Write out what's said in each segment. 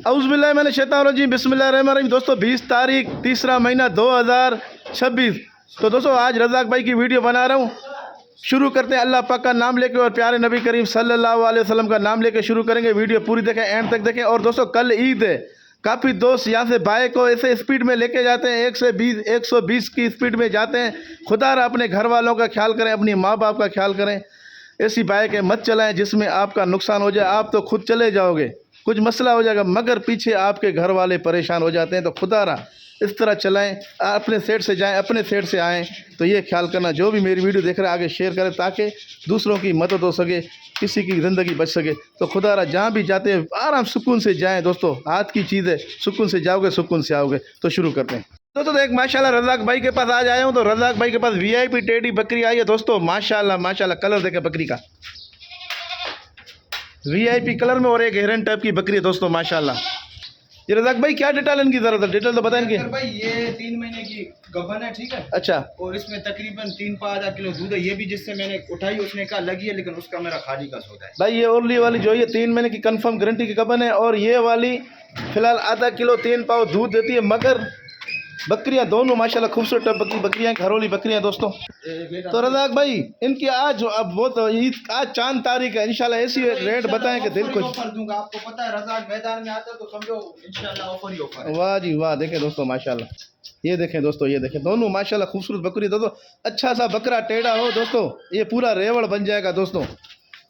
औज़ुबिल्लाहि मिनश शैतानिर रजीम बिस्मिल्लाहिर्रहमानिर्रहीम। दोस्तों 20 तारीख तीसरा महीना 2026। तो दोस्तों आज रज़ाक भाई की वीडियो बना रहा हूँ। शुरू करते हैं अल्लाह पाक का नाम लेके और प्यारे नबी करीम सल्लल्लाहु अलैहि वसल्लम का नाम लेके शुरू करेंगे। वीडियो पूरी देखें, एंड तक देखें। और दोस्तों कल ईद है, काफ़ी दोस्त यहाँ से बाइक को ऐसे स्पीड में लेके जाते हैं, 120 की स्पीड में जाते हैं। खुदा रहा अपने घर वालों का ख्याल करें, अपनी माँ बाप का ख्याल करें। ऐसी बाइकें मत चलाएं जिसमें आपका नुकसान हो जाए। आप तो खुद चले जाओगे, कुछ मसला हो जाएगा, मगर पीछे आपके घर वाले परेशान हो जाते हैं। तो खुदा रहा इस तरह चलाएं, अपने सेट से जाएं, अपने सेट से आएँ। तो ये ख्याल करना, जो भी मेरी वीडियो देख रहे हैं आगे शेयर करें ताकि दूसरों की मदद हो सके, किसी की ज़िंदगी बच सके। तो खुदा रहा जहाँ भी जाते हैं आराम सुकून से जाएं। दोस्तों हाथ की चीज़ है, सुकून से जाओगे सुकून से आओगे। तो शुरू करते हैं। दोस्तों एक माशाल्लाह रज़ाक भाई के पास आज आया हूँ। तो रज़ाक भाई के पास वीआईपी टेडी बकरी आई है। दोस्तों माशाल्लाह माशाल्लाह, कलर देखें बकरी का, वीआईपी कलर में, और एक हिरन टाइप की बकरी है। दोस्तों माशाल्लाह। ये रज़ाक भाई क्या डिटेल इनकी ज़रूरत है? डिटेल तो बताएं इनकी। भाई ये 3 महीने की गबन है, ठीक है। अच्छा। और इसमें तकरीबन 3-5 किलो दूध है। ये भी जिससे मैंने उठाई उसने कहा लगी है, लेकिन उसका मेरा खाली का सौदा है। भाई ये ओरली वाली जो ये 3 महीने की कंफर्म गारंटी की गबन है, और ये वाली फिलहाल आधा किलो 3 पाव दूध देती है। मगर बकरियां दोनों माशाल्लाह खूबसूरत बकरियां, घरोली बकरियां। दोस्तों तो रज़ाक भाई इनकी आज अब वो तो ईद आज चांद तारीख है, इंशाल्लाह ऐसी रेट बताएं कि दिल खुश। ऑफर दूंगा, आपको पता है रज़ाक मैदान में आता है तो समझो इंशाल्लाह ऑफर ही ऑफर है। वाह जी वाह, देखें दोस्तों माशाल्लाह, ये देखें दोस्तों, ये देखें दोनों माशाल्लाह खूबसूरत बकरी। दोस्तों अच्छा सा बकरा टेढ़ा हो दोस्तों, ये पूरा रेवड़ बन जाएगा। दोस्तों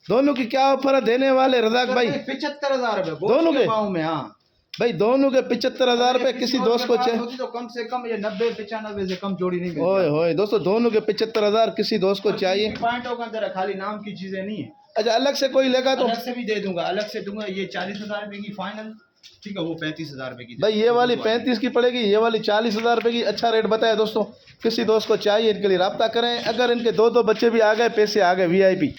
दोनों की क्या ऑफर है देने वाले रज़ाक भाई? 75,000 रुपए दोनों के पाँव में। हाँ भाई दोनों के 75,000 रुपए। किसी दोस्त को चाहिए तो कम से कम ये 90-95 से कम जोड़ी नहीं मिलती। ओए होए दोस्तों, दोनों के 75,000 किसी दोस्त को चाहिए। पॉइंटों का अंदर है, खाली नाम की चीजें नहीं है। अच्छा अलग से कोई लेगा तो अलग से भी दे दूंगा, अलग से दूंगा। ये 40,000 रुपए की फाइनल, ठीक है। वो 35,000 रुपए की भाई, ये वाली 35 की पड़ेगी, ये वाली 40,000 रुपए की। अच्छा रेट बताया दोस्तों, किसी दोस्त को चाहिए इनके लिए रब्ता करें। अगर इनके दो बच्चे भी आ गए, पैसे आ गए वीआईपी।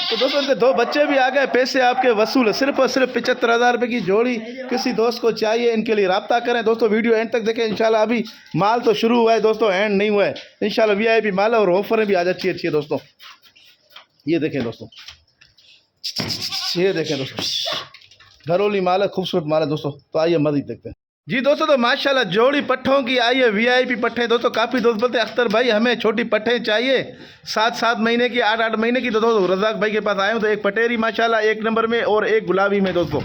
तो दोस्तों इनके 2 बच्चे भी आ गए, पैसे आपके वसूल है। सिर्फ और सिर्फ 75,000 रुपए की जोड़ी। किसी दोस्त को चाहिए इनके लिए रब्ता करें। दोस्तों वीडियो एंड तक देखें इंशाल्लाह। अभी माल तो शुरू हुआ है दोस्तों, एंड नहीं हुआ है। इंशाल्लाह वीआईपी माल है और ऑफरें भी आज अच्छी अच्छी है दोस्तों। ये देखें दोस्तों, ये देखें दोस्तों, घरोली माल है, खूबसूरत माल है दोस्तों। तो आइए मज़ीद देखते हैं जी। दोस्तों तो माशाल्लाह जोड़ी पट्ठों की आई है, वीआईपी पट्ठे। दोस्तों काफ़ी दोस्त बोलते हैं अख्तर भाई हमें छोटी पट्ठे चाहिए, 7-7 महीने की, 8-8 महीने की। तो दोस्तों रज़ाक भाई के पास आए हूँ। तो एक पटेरी माशाल्लाह 1 नंबर में और एक गुलाबी में दोस्तों।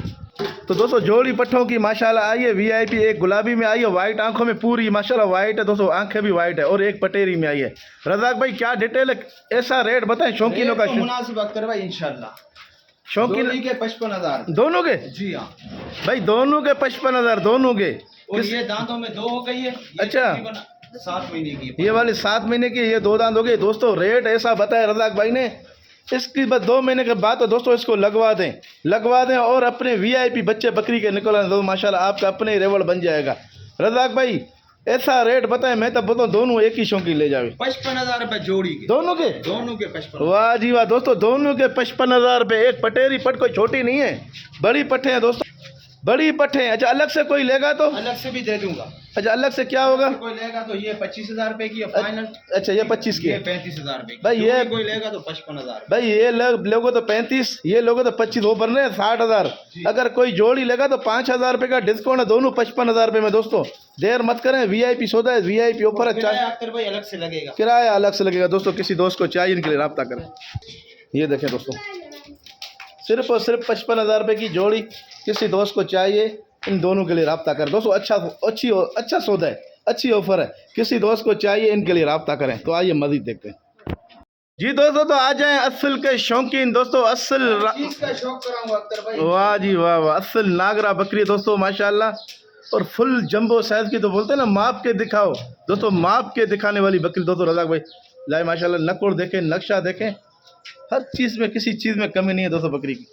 तो दोस्तों जोड़ी पट्ठों की माशाल्लाह आई है वीआईपी। एक गुलाबी में आई है, वाइट आंखों में पूरी माशाल्लाह वाइट है दोस्तों, आंखें भी वाइट है। और एक पटेरी में आई है। रज़ाक भाई क्या डिटेल है, ऐसा रेट बताएं शौकीनों का। मुनासिब अख्तर भाई इंशाल्लाह। शौकीन के 55,000 दोनों के। जी हाँ भाई दोनों के 55,000 दोनों के। और ये दांतों में 2 हो गई है। अच्छा 7 महीने की, ये वाली 7 महीने की, ये 2 दांत हो गए। दोस्तों रेट ऐसा बताया रज़ाक भाई ने, इसकी बस 2 महीने के बाद तो दोस्तों इसको लगवा दें और अपने वीआईपी बच्चे बकरी के निकल दो। माशाल्लाह आपका अपने रेवड़ बन जाएगा। रज़ाक भाई ऐसा रेट बताएं, मैं तो बताऊँ दोनों एक ही शौकी ले जावे। 55,000 रुपए जोड़ी के, दोनों के 55। वाह जी वाह दोस्तों, दोनों के 55,000 रुपये। एक पटेरी पट कोई छोटी नहीं है, बड़ी पट्टे हैं दोस्तों, बड़ी पट्टे हैं। अच्छा अलग से कोई लेगा तो? अलग से भी दे दूंगा। अच्छा अलग से क्या होगा? कोई लेगा तो ये 25,000 रुपए की फाइनल। अच्छा ये 25 की, ये 35,000 रुपए भाई। ये कोई लेगा तो 55,000 भाई, ये लोगों तो 35, ये लोगों तो 25, वो बन रहे हैं 60,000। अगर कोई जोड़ी लेगा तो 5,000 रुपये का डिस्काउंट है, दोनों 55,000 रुपये में। दोस्तों देर मत करें, वीआईपी सौदा है, वीआईपी ऑफर है। भाई अलग से लगेगा, किराया अलग से लगेगा दोस्तों। किसी दोस्त को चाहिए इनके लिए रब्ता करें। ये देखें दोस्तों, सिर्फ और सिर्फ 55,000 रुपये की जोड़ी। किसी दोस्त को चाहिए इन दोनों के लिए रब्ता करें दोस्तों। अच्छा सौदा है, अच्छी ऑफर है। किसी दोस्त को चाहिए इनके लिए रब्ता करें। तो आइए मज़ीद देखते हैं जी। दोस्तों तो आ जाएं असल के शौकीन दोस्तों, असल का शौक कराऊंगा अख्तर भाई। वाह जी वाह वाह, असल नागरा बकरी दोस्तों माशाल्लाह, और फुल जंबो साइज की। तो बोलते हैं ना माप के दिखाओ दोस्तों, माप के दिखाने वाली बकरी दोस्तों रज़ाक भाई लाए माशाल्लाह। नकुड़ देखें, नक्शा देखें, हर चीज़ में किसी चीज़ में कमी नहीं है दोस्तों बकरी की।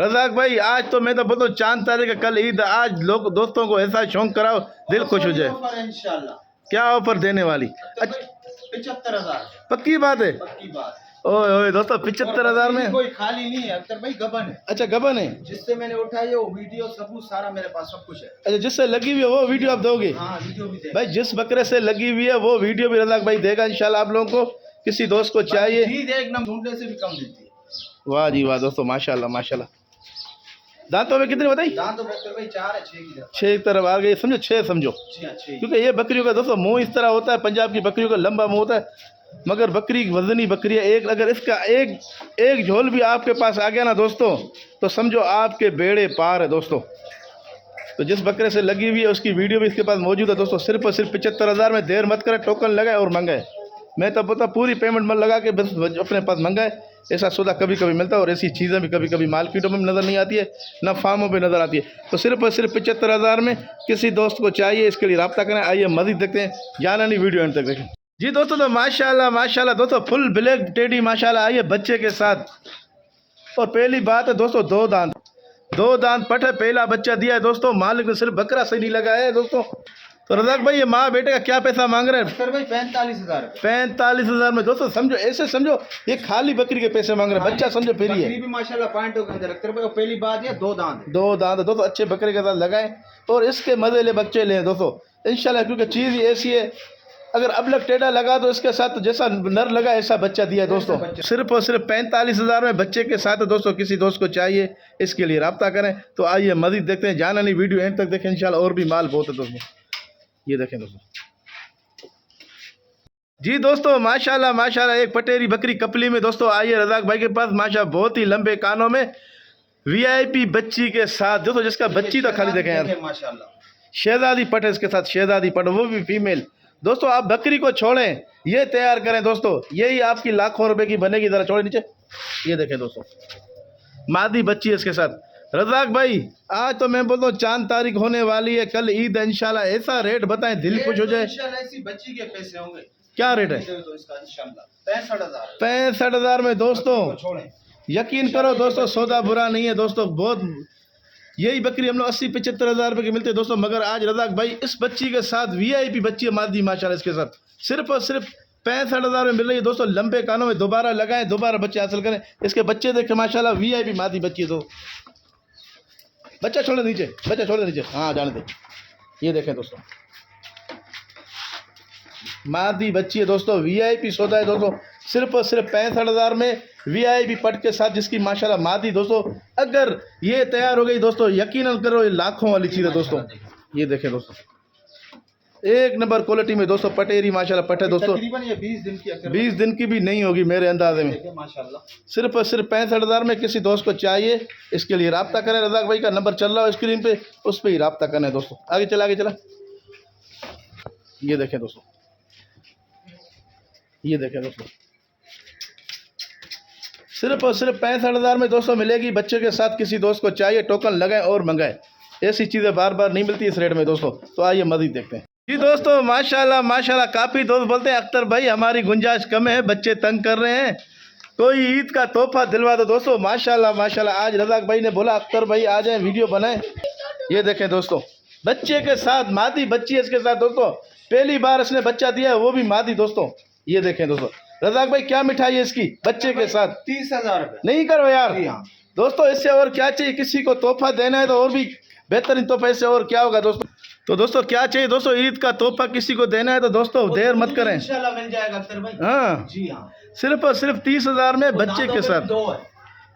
रज़ाक भाई आज तो मैं तो बताऊँ चांद तारीख है, कल ईद, आज लोग दोस्तों को ऐसा शौक कराओ दिल खुश हो जाए। इंशाल्लाह क्या ऑफर देने वाली? 75,000 पक्की बात है? पक्की बात। ओए ओए दोस्तों 75,000 में कोई खाली नहीं है अख्तर भाई, गबन है। अच्छा गबन है, जिससे मैंने उठाई है वो वीडियो सबूत सारा मेरे पास सब कुछ है। अच्छा जिससे लगी हुई है वो वीडियो आप दोगे? हाँ वीडियो भी भाई जिस बकरे से लगी हुई है वो वीडियो भी रज़ाक भाई देगा इंशाल्लाह आप लोगों को। किसी दोस्त को चाहिए, एकदम ढूंढने से भी कम देती है। वाह जी वाह दोस्तों माशाल्लाह माशाल्लाह। दांतों में कितनी बताई? दांत तो डॉक्टर भाई 4 है, 6 की तरफ। 6 तरफ आ गई, समझो 6 समझो, जी हाँ 6। क्योंकि ये बकरियों का दोस्तों मुंह इस तरह होता है, पंजाब की बकरियों का लंबा मुंह होता है, मगर बकरी वजनी बकरी है। एक अगर इसका एक झोल भी आपके पास आ गया ना दोस्तों, तो समझो आपके बेड़े पार है दोस्तों। तो जिस बकरे से लगी हुई है उसकी वीडियो भी इसके पास मौजूद है दोस्तों। सिर्फ और सिर्फ 75,000 में। देर मत करें, टोकन लगाए और मंगाए। मैं तो पता पूरी पेमेंट मत लगा के बस अपने पास मंगाए। ऐसा सौदा कभी कभी मिलता है और ऐसी चीज़ें भी कभी कभी मार्केटों में नज़र नहीं आती है, ना फार्मों पे नज़र आती है। तो सिर्फ और सिर्फ 75,000 में किसी दोस्त को चाहिए, इसके लिए रब्ता करें। आइए मज़ीद देखते हैं, जाना नहीं, वीडियो एंड तक देखें। जी दोस्तों, तो माशाल्लाह माशाल्लाह दोस्तों, फुल ब्लैक टेडी माशाल्लाह आइए बच्चे के साथ। और पहली बात है दोस्तों, 2 दांत पट है, पहला बच्चा दिया है दोस्तों। मालिक ने सिर्फ बकरा सही नहीं लगाया है दोस्तों। तो रज़ाक भाई, ये माँ बेटे का क्या पैसा मांग रहे हैं? डॉक्टर भाई 45,000। 45,000 में दोस्तों, समझो ऐसे समझो ये खाली बकरी के पैसे मांग रहे हैं। बच्चा समझो फिर बकरी भी माशाल्लाह पॉइंटों के अंदर डॉक्टर भाई। और पहली बात ये 2 दांत है। 2 दांत दोस्तों, अच्छे बकरे के साथ लगाएं और इसके मजे ले बच्चे लें दोस्तों इंशाल्लाह। क्योंकि चीज़ ही ऐसी है, अगर अब लग टेढ़ा लगा तो इसके साथ जैसा नर लगा ऐसा बच्चा दिया है दोस्तों। सिर्फ और सिर्फ 45,000 में बच्चे के साथ दोस्तों। किसी दोस्त को चाहिए, इसके लिए रब्ता करें। तो आइए मज़ीद देखते हैं, जाना नहीं, वीडियो एंड तक देखें इंशाल्लाह। और भी माल बहुत है दोस्तों, ये देखें दोस्तों। जी दोस्तों, माशाल्लाह माशाल्लाह, एक पटेरी बकरी कपली में दोस्तों आई है रज़ाक भाई के पास। माशाल्लाह, बहुत ही लंबे कानों में VIP बच्ची के साथ दोस्तों, जिसका बच्ची तो खाली देखें यार, माशाल्लाह शहजादी पट है इसके साथ, शहजादी पट, वो भी फीमेल। दोस्तों आप बकरी को छोड़ें, ये तैयार करें दोस्तों, यही आपकी लाखों रुपए की बनेगी। ज़रा छोड़े नीचे, ये देखें दोस्तों, मादी बच्ची है इसके साथ। रज़ाक भाई, आज तो मैं बोलता हूँ चांद तारीख होने वाली है, कल ईद है इंशाल्लाह। ऐसा रेट बताएं दिल खुश हो जाए। इंशाल्लाह ऐसी बच्ची के पैसे होंगे। क्या रेट है? तो इसका इंशाल्लाह 65,000। 65,000 में दोस्तों, छोड़ें, यकीन करो दोस्तों, सौदा बुरा नहीं है दोस्तों। बहुत यही बकरी हम लोग 80-75,000 रुपये की मिलती है दोस्तों। मगर आज रज़ाक भाई इस बच्ची के साथ VIP बच्ची है मादी माशाल्लाह, इसके साथ सिर्फ और सिर्फ 65,000 में मिल रही है दोस्तों। लंबे कानों में दोबारा लगाएं, दोबारा बच्चे हासिल करें। इसके बच्चे देखें माशाल्लाह, VIP मादी बच्ची है। तो बच्चा छोड़ दे नीचे, बच्चा छोड़ दे नीचे, हाँ जाने दे। ये देखें दोस्तों, मादी बच्ची है दोस्तों, VIP सौदा है दोस्तों। सिर्फ और सिर्फ 65,000 में VIP पट के साथ, जिसकी माशाल्लाह मादी दोस्तों, अगर ये तैयार हो गई दोस्तों, यकीनन करो ये लाखों वाली चीज़ है दोस्तों। ये देखें दोस्तों, एक नंबर क्वालिटी में दोस्तों, पटेरी माशाल्लाह पट है दोस्तों। तकरीबन ये 20 दिन की 20 दिन की भी नहीं होगी मेरे अंदाजे में। माशाल्लाह। सिर्फ और सिर्फ 65,000 में किसी दोस्त को चाहिए, इसके लिए रब्ता करें। रज़ाक भाई का नंबर चल रहा है स्क्रीन पे, उस पर ही रब्ता करना है दोस्तों। आगे चला, आगे चला, ये देखें दोस्तों, ये देखें दोस्तों, सिर्फ और सिर्फ 65,000 में दोस्तों मिलेगी बच्चे के साथ। किसी दोस्त को चाहिए, टोकन लगाए और मंगाए। ऐसी चीज़ें बार बार नहीं मिलती इस रेट में दोस्तों। तो आइए मज़ीद देखते हैं। जी दोस्तों, माशाल्लाह माशाल्लाह, काफ़ी दोस्त बोलते हैं अख्तर भाई हमारी गुंजाइश कम है, बच्चे तंग कर रहे हैं, कोई ईद का तोहफा दिलवा दो दोस्तों। माशाल्लाह माशाल्लाह, आज रज़ाक भाई ने बोला अख्तर भाई आ जाएं, वीडियो बनाएं। ये देखें दोस्तों, बच्चे के साथ, मादी बच्ची है इसके साथ दोस्तों। पहली बार इसने बच्चा दिया है, वो भी मादी दोस्तों। ये देखें दोस्तों, रज़ाक भाई क्या मिठाई है इसकी बच्चे के साथ? 30,000 रुपये। नहीं करो यार हाँ दोस्तों, इससे और क्या चाहिए? किसी को तोहफा देना है तो और भी बेहतरीन तोहफा, इससे और क्या होगा दोस्तों। तो दोस्तों क्या चाहिए दोस्तों, ईद का तोहफा किसी को देना है तो दोस्तों देर मत करें, इंशाल्लाह मिल जाएगा अख्तर भाई। हाँ जी हाँ, सिर्फ और सिर्फ 30,000 में बच्चे के साथ। 2 है।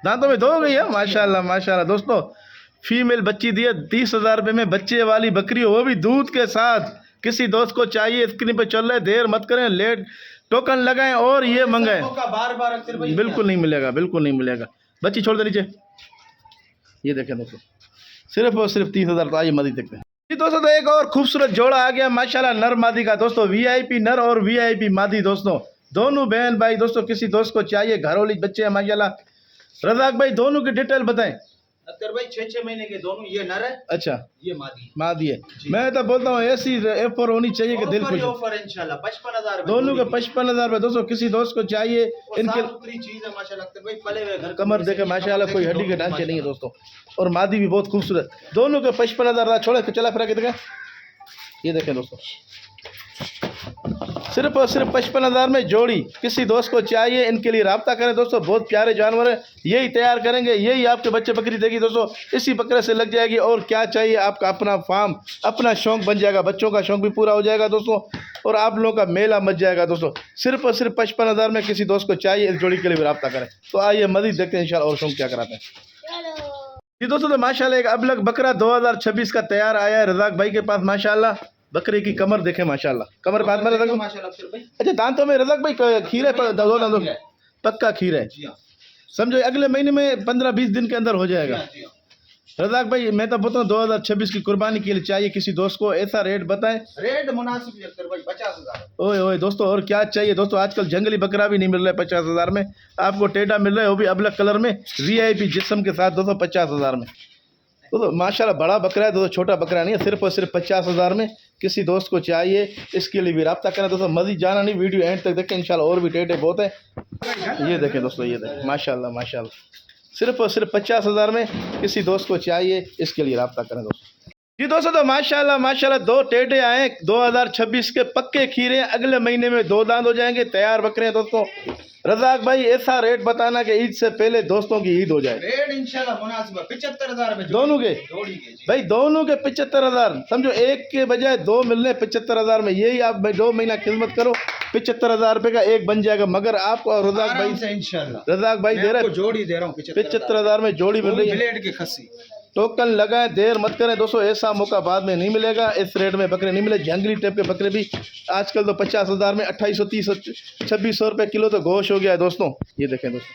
दांतों में 2 हो गई है माशाल्लाह माशाल्लाह दोस्तों। फीमेल बच्ची दी है 30,000 रुपये में, बच्चे वाली बकरी हो, वो भी दूध के साथ। किसी दोस्त को चाहिए, स्क्रीन पे चल रहा है, देर मत करें, लेट टोकन लगाएं और ये मंगाएं। बार बार अख्तर भाई बिल्कुल नहीं मिलेगा, बिल्कुल नहीं मिलेगा। बच्ची छोड़ दे नीचे, ये देखें दोस्तों, सिर्फ और सिर्फ 30,000। तो आइए मज़ीद देखते हैं। जी दोस्तों, तो एक और खूबसूरत जोड़ा आ गया माशाल्लाह, नर मादी का दोस्तों। VIP नर और VIP मादी दोस्तों, दोनों बहन भाई दोस्तों। किसी दोस्त को चाहिए, घरोली बच्चे हैं माशाल्लाह। रज़ाक भाई दोनों की डिटेल बताएं। अख्तर भाई 6-6 महीने के दोनों, ये नर है, अच्छा, ये मादी। मादी है। मैं तो बोलता हूँ ऐसी ऑफर होनी चाहिए कि दिल खुश हो। ऑफर इंशाल्लाह 55,000 दोनों के 55,000 रुपये दोस्तों। किसी दोस्त को चाहिए, इनके चीज है माशाल्लाह अख्तर भाई, पले हुए घर कमर देखे माशाल्लाह, कोई हड्डी के ढांचे नहीं है दोस्तों। और मादी भी बहुत खूबसूरत, दोनों के 55,000। छोड़े चला फिरा के देखा, ये देखें दोस्तों, सिर्फ और सिर्फ 55,000 में जोड़ी। किसी दोस्त को चाहिए, इनके लिए रब्ता करें दोस्तों। बहुत प्यारे जानवर है, यही तैयार करेंगे, यही आपके बच्चे बकरी देगी दोस्तों। इसी बकरे से लग जाएगी। और क्या चाहिए, आपका अपना फार्म, अपना शौक बन जाएगा, बच्चों का शौक भी पूरा हो जाएगा दोस्तों। और आप लोगों का मेला मच जाएगा दोस्तों। सिर्फ और सिर्फ 55,000 में किसी दोस्त को चाहिए, इस जोड़ी के लिए भी रब्ता करें। तो आइए मज़ीद देखते हैं इंशाल्लाह और शौक क्या कराते हैं। जी दोस्तों, तो माशाल्लाह एक अबलग बकरा 2026 का तैयार आया है रज़ाक भाई के पास। माशाल्लाह बकरे की कमर देखें, माशाल्लाह कमर बात में रज़ाक। माशाल्लाह अफसर भाई। अच्छा, दांतों में रज़ाक भाई खीर है, दो दांतों पक्का खीर है। जी हाँ समझो अगले महीने में 15-20 दिन के अंदर हो जी जाएगा। हाँ जी हाँ। रज़ाक भाई मैं तो बताऊँ 2026 की कुर्बानी के लिए चाहिए किसी दोस्त को, ऐसा रेट बताएं। रेट मुनासिब है अख्तर भाई, 50,000। ओए ओए दोस्तों, और क्या चाहिए दोस्तों, आजकल जंगली बकरा भी नहीं मिल रहा है 50,000 में, आपको टेढ़ा मिल रहा है वो भी अबलग कलर में, VIP जिस्म के साथ दोस्तों 50,000 में। दोस्तों माशाल्लाह बड़ा बकरा है दोस्तों, छोटा बकरा नहीं है, सिर्फ और सिर्फ 50,000 में किसी दोस्त को चाहिए, इसके लिए भी रब्ता करें दोस्तों। मज़ीद जाना नहीं, वीडियो एंड तक देखें, इंशाल्लाह और भी टेढ़े बहुत है। ये देखें दोस्तों, ये देखें माशाल्लाह माशाल्लाह, सिर्फ और सिर्फ 50,000 में किसी दोस्त को चाहिए, इसके लिए रब्ता करें दोस्तों। जी दोस्तों, तो माशाल्लाह माशाल्लाह दो टेढ़े आए 2026 के पक्के खीरे, अगले महीने में 2 दांत हो जाएंगे, तैयार बकरे हैं दोस्तों। रज़ाक भाई ऐसा रेट बताना कि ईद से पहले दोस्तों की ईद हो जाए। रेट इंशाल्लाह मुनासिब है, 75,000 में दोनों के जोड़ी के जी। भाई, दोनों के 75,000, समझो एक के बजाय 2 मिल रहे 75,000 में। यही आप भाई 2 महीना खिदमत करो, 75,000 रुपये का एक बन जाएगा। मगर आपको रज़ाक भाई से इंशाल्लाह रज़ाक भाई दे रहे जोड़ी दे रहा हूँ 75,000 में जोड़ी मिल रही है। ब्लेड की खस्सी। टोकन लगाएं, देर मत करें दोस्तों, ऐसा मौका बाद में नहीं मिलेगा। इस रेट में बकरे नहीं मिले, जंगली टाइप के बकरे भी आजकल तो 50,000 में 2830 2600 रुपये किलो तो गोश्त हो गया है दोस्तों। ये देखें दोस्तों,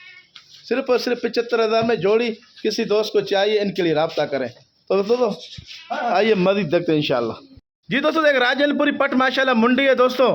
सिर्फ और सिर्फ 75,000 में जोड़ी किसी दोस्त को चाहिए, इनके लिए रब्ता करें। तो दोस्तों आइए मज़ीद देखते हैं इंशाल्लाह। जी दोस्तों, एक राजनपुरी पट माशाल्लाह मुंडी है दोस्तों,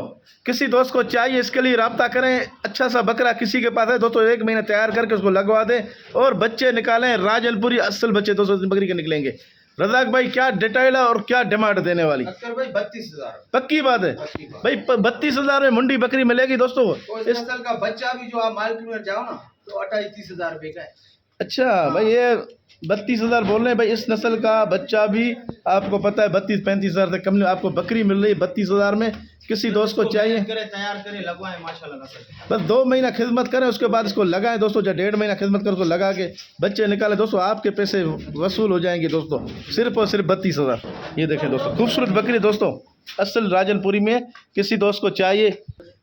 किसी दोस्त को चाहिए, इसके लिए रब्ता करें। अच्छा सा बकरा किसी के पास है दोस्तों, 1 महीना तैयार करके उसको लगवा दें और बच्चे निकालें, राजनपुरी असल बच्चे दोस्तों बकरी के निकलेंगे। रज़ाक भाई क्या डिटेल है और क्या डिमांड देने वाली? अख्तर भाई 32,000। पक्की बात है भाई, 32,000 में मुंडी बकरी मिलेगी दोस्तों। इस नस्ल का बच्चा भी जो आप मार्केट में जाओ ना तो 28-30,000 रुपये का है। अच्छा भाई, ये 32,000 बोल रहे हैं भाई, इस नस्ल का बच्चा भी आपको पता है 32-35,000 से कम नहीं, आपको बकरी मिल रही है 32,000 में। किसी दोस्त को चाहिए, तैयार करें, लगवाएं, माशाल्लाह नस्ल। बस 2 महीना खिदमत करें, उसके बाद इसको लगाएं दोस्तों। जब 1.5 महीना खिदमत करें उसको लगा के बच्चे निकालें दोस्तों, आपके पैसे वसूल हो जाएंगे दोस्तों, सिर्फ और सिर्फ 32,000। ये देखें दोस्तों, खूबसूरत बकरी दोस्तों, असल राजनपुरी में किसी दोस्त को चाहिए।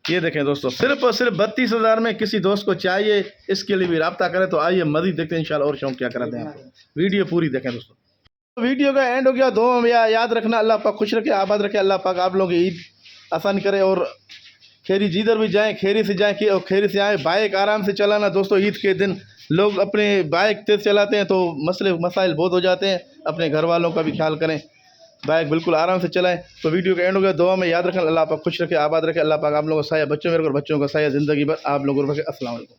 ये देखें दोस्तों, सिर्फ और सिर्फ 32,000 में किसी दोस्त को चाहिए, इसके लिए भी रब्ता करें। तो आइए मज़ीद देखते हैं इंशाल्लाह, और शौक क्या कराते हैं आपको। वीडियो पूरी देखें दोस्तों। वीडियो का एंड हो गया, दो याद रखना, अल्लाह पाक खुश रखे, आबाद रखे, अल्लाह पाक आप लोगों की ईद आसान करे और खैरी जिधर भी जाएं खैरी से जाएं कि और खैरी से आएँ। बाइक आराम से चलाना दोस्तों, ईद के दिन लोग अपने बाइक तेज़ चलाते हैं तो मसाइल बहुत हो जाते हैं, अपने घर वालों का भी ख्याल करें, बाइक बिल्कुल आराम से चलाएं। तो वीडियो का एंड हो गया, दुआ में याद रखें, अल्लाह पाक खुश रखे, आबाद रखे, अल्लाह पाक आप लोगों को साया बच्चों में और बच्चों का साया ज़िंदगी भर आप लोगों को रखे। अस्सलाम वालेकुम।